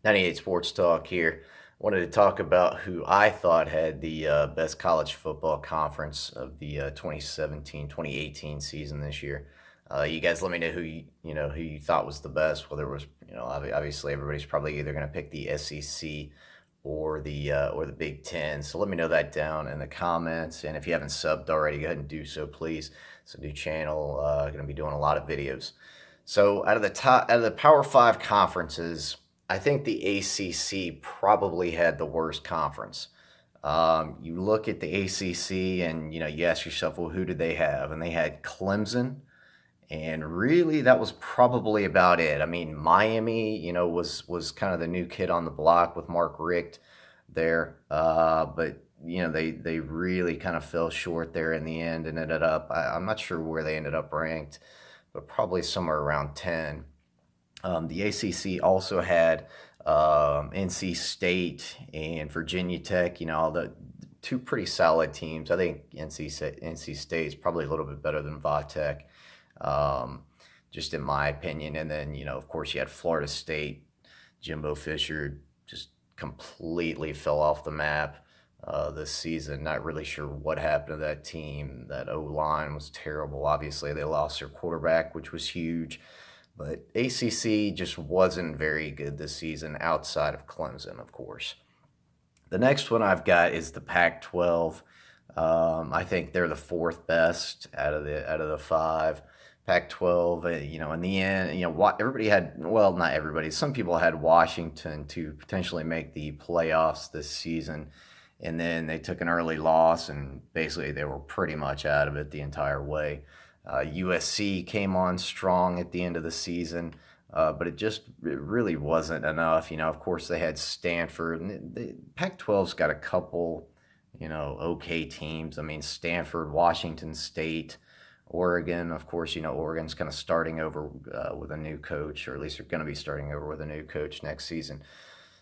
98 Sports Talk here. Wanted to talk about who I thought had the best college football conference of the 2017-2018 season this year. You guys let me know who you thought was the best, whether it was, obviously everybody's probably either going to pick the SEC or the Big Ten. So let me know that down in the comments. And if you haven't subbed already, go ahead and do so, please. It's a new channel. Going to be doing a lot of videos. So out of the Power Five conferences, I think the ACC probably had the worst conference. You look at the ACC and you ask yourself, well, who did they have? And they had Clemson, and really that was probably about it. I mean, Miami, was kind of the new kid on the block with Mark Richt there, but they really kind of fell short there in the end and ended up. I'm not sure where they ended up ranked, but probably somewhere around 10. The ACC also had NC State and Virginia Tech, the two pretty solid teams. I think NC State is probably a little bit better than Vatech, just in my opinion. And then, of course, you had Florida State. Jimbo Fisher just completely fell off the map this season. Not really sure what happened to that team. That O-line was terrible. Obviously, they lost their quarterback, which was huge. But ACC just wasn't very good this season outside of Clemson, of course. The next one I've got is the Pac-12. I think they're the fourth best out of the five. Pac-12, in the end, everybody had, well, not everybody, some people had Washington to potentially make the playoffs this season, and then they took an early loss, and basically they were pretty much out of it the entire way. USC came on strong at the end of the season, but it really wasn't enough. Of course, they had Stanford, and the Pac-12's got a couple, okay teams. I mean, Stanford, Washington State, Oregon, of course, Oregon's kind of starting over with a new coach, or at least they're going to be starting over with a new coach next season.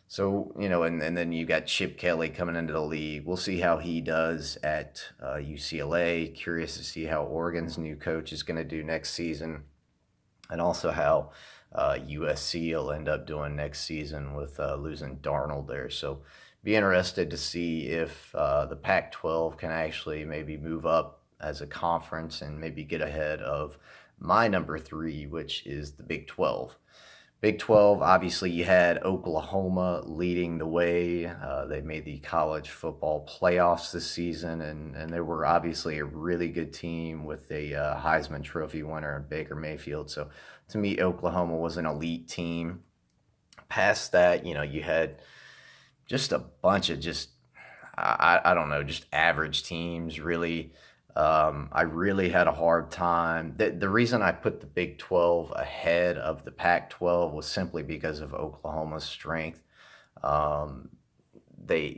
So, and then you got Chip Kelly coming into the league. We'll see how he does at UCLA. Curious to see how Oregon's new coach is going to do next season, and also how USC will end up doing next season with losing Darnold there. So be interested to see if the Pac-12 can actually maybe move up as a conference and maybe get ahead of my number three, which is the Big 12. Big 12, obviously, you had Oklahoma leading the way. They made the college football playoffs this season, and they were obviously a really good team with a Heisman Trophy winner in Baker Mayfield. So to me, Oklahoma was an elite team. Past that, you had just a bunch of I don't know, just average teams, really. I really had a hard time. The reason I put the Big 12 ahead of the Pac-12 was simply because of Oklahoma's strength. If they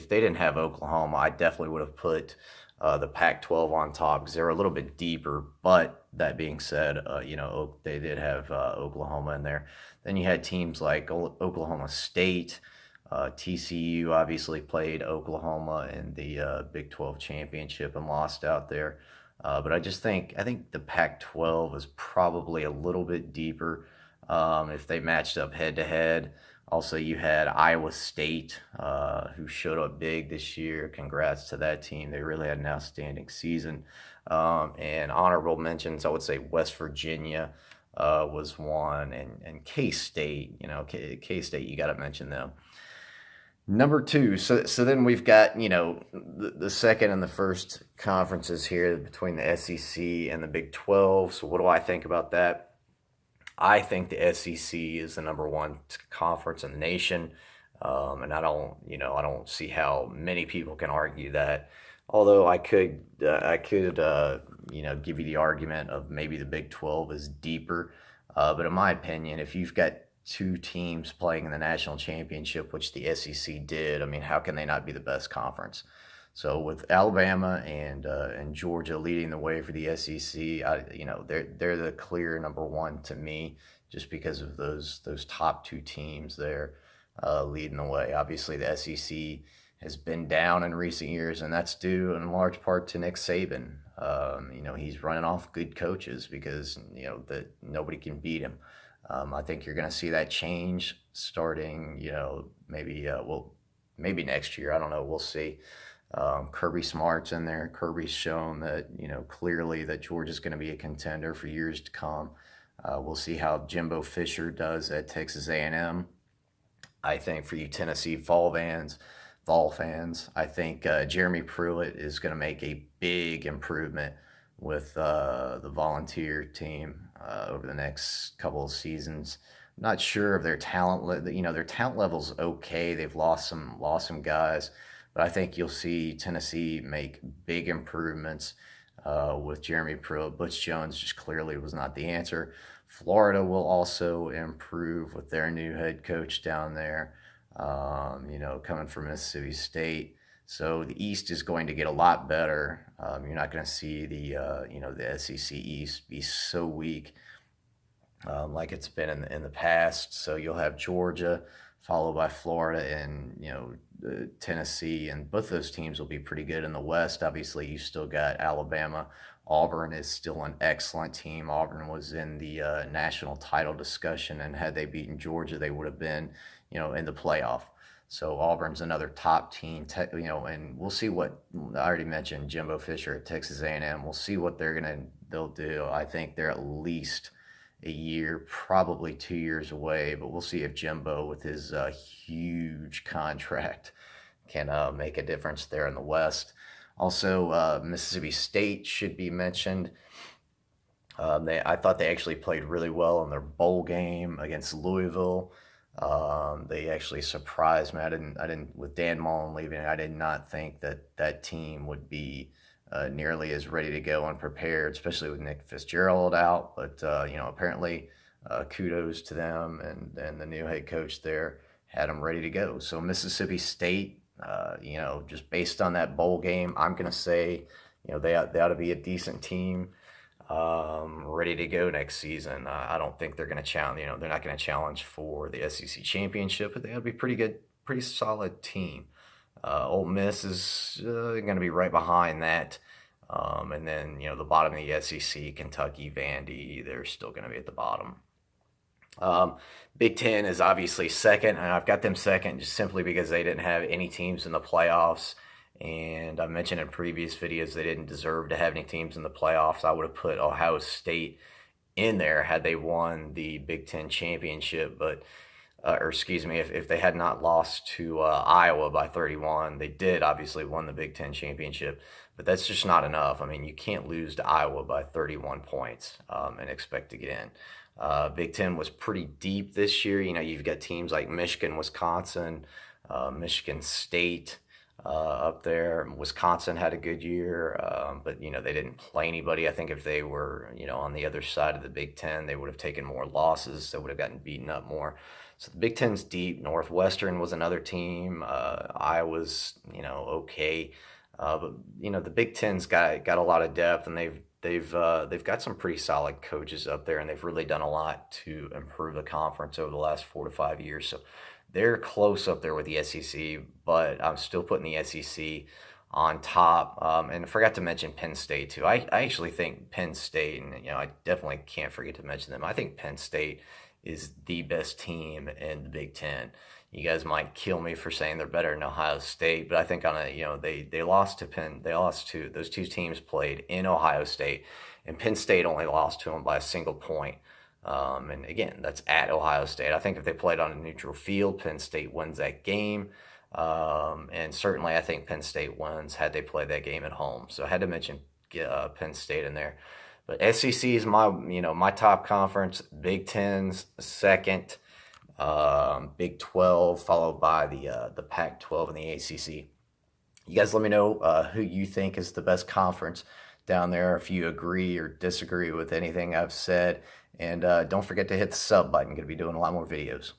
didn't have Oklahoma, I definitely would have put the Pac-12 on top because they're a little bit deeper. But that being said, they did have Oklahoma in there. Then you had teams like Oklahoma State. TCU obviously played Oklahoma in the Big 12 championship and lost out there. But I think the Pac-12 is probably a little bit deeper if they matched up head to head. Also, you had Iowa State, who showed up big this year. Congrats to that team. They really had an outstanding season. And honorable mentions, I would say West Virginia was one, and K-State. K-State, you got to mention them. Number two, so then we've got, the second and the first conferences here between the SEC and the Big 12. So what do I think about that? I think the SEC is the number one conference in the nation. And I don't see how many people can argue that. Although I could give you the argument of maybe the Big 12 is deeper. But in my opinion, if you've got two teams playing in the national championship, which the SEC did, I mean, how can they not be the best conference? So with Alabama and Georgia leading the way for the SEC, they're the clear number one to me, just because of those top two teams there leading the way. Obviously, the SEC has been down in recent years, and that's due in large part to Nick Saban. He's running off good coaches because that nobody can beat him. I think you're going to see that change starting, maybe next year. I don't know. We'll see. Kirby Smart's in there. Kirby's shown that, clearly that Georgia's going to be a contender for years to come. We'll see how Jimbo Fisher does at Texas A&M. I think for you Tennessee Vol fans, I think Jeremy Pruitt is going to make a big improvement with the Volunteer team over the next couple of seasons. I'm not sure of their talent. Their talent level's okay. They've lost some guys, but I think you'll see Tennessee make big improvements with Jeremy Pruitt. Butch Jones just clearly was not the answer. Florida will also improve with their new head coach down there, coming from Mississippi State. So the East is going to get a lot better. You're not going to see the SEC East be so weak like it's been in the past. So you'll have Georgia followed by Florida and Tennessee, and both those teams will be pretty good in the West. Obviously, you still got Alabama. Auburn is still an excellent team. Auburn was in the national title discussion, and had they beaten Georgia, they would have been, in the playoff. So Auburn's another top team, and we'll see what I already mentioned. Jimbo Fisher at Texas A&M. We'll see what they'll do. I think they're at least a year, probably 2 years away, but we'll see if Jimbo, with his huge contract, can make a difference there in the West. Also, Mississippi State should be mentioned. I thought they actually played really well in their bowl game against Louisville. They actually surprised me. I didn't with Dan Mullen leaving. I did not think that team would be nearly as ready to go and prepared, especially with Nick Fitzgerald out. But apparently, kudos to them and the new head coach there had them ready to go. So Mississippi State, just based on that bowl game, I'm gonna say, they ought to be a decent team, ready to go next season. I don't think they're gonna challenge. They're not gonna challenge for the SEC championship, but they ought to be pretty good, pretty solid team. Ole Miss is going to be right behind that. And then, the bottom of the SEC, Kentucky, Vandy, they're still going to be at the bottom. Big Ten is obviously second, and I've got them second just simply because they didn't have any teams in the playoffs. And I mentioned in previous videos they didn't deserve to have any teams in the playoffs. I would have put Ohio State in there had they won the Big Ten championship, but if they had not lost to Iowa by 31. They did obviously won the Big Ten championship, but that's just not enough. I mean, you can't lose to Iowa by 31 points and expect to get in. Big Ten was pretty deep this year. You've got teams like Michigan, Wisconsin, Michigan State up there. Wisconsin had a good year, but they didn't play anybody. I think if they were on the other side of the Big Ten, they would have taken more losses. They would have gotten beaten up more. So the Big Ten's deep. Northwestern was another team. Iowa's okay, but the Big Ten's got a lot of depth, and they've got some pretty solid coaches up there, and they've really done a lot to improve the conference over the last 4 to 5 years. So they're close up there with the SEC, but I'm still putting the SEC on top. And I forgot to mention Penn State too. I actually think Penn State, and I definitely can't forget to mention them. I think Penn State is the best team in the Big Ten. You guys might kill me for saying they're better than Ohio State, but I think they lost to Penn. They lost to those two teams played in Ohio State, and Penn State only lost to them by a single point. And again, that's at Ohio State. I think if they played on a neutral field, Penn State wins that game. And certainly I think Penn State wins had they played that game at home. So I had to mention Penn State in there. But SEC is my top conference. Big Ten's second. Big 12 followed by the Pac-12 and the ACC. You guys let me know who you think is the best conference down there, if you agree or disagree with anything I've said. And don't forget to hit the sub button. Going to be doing a lot more videos.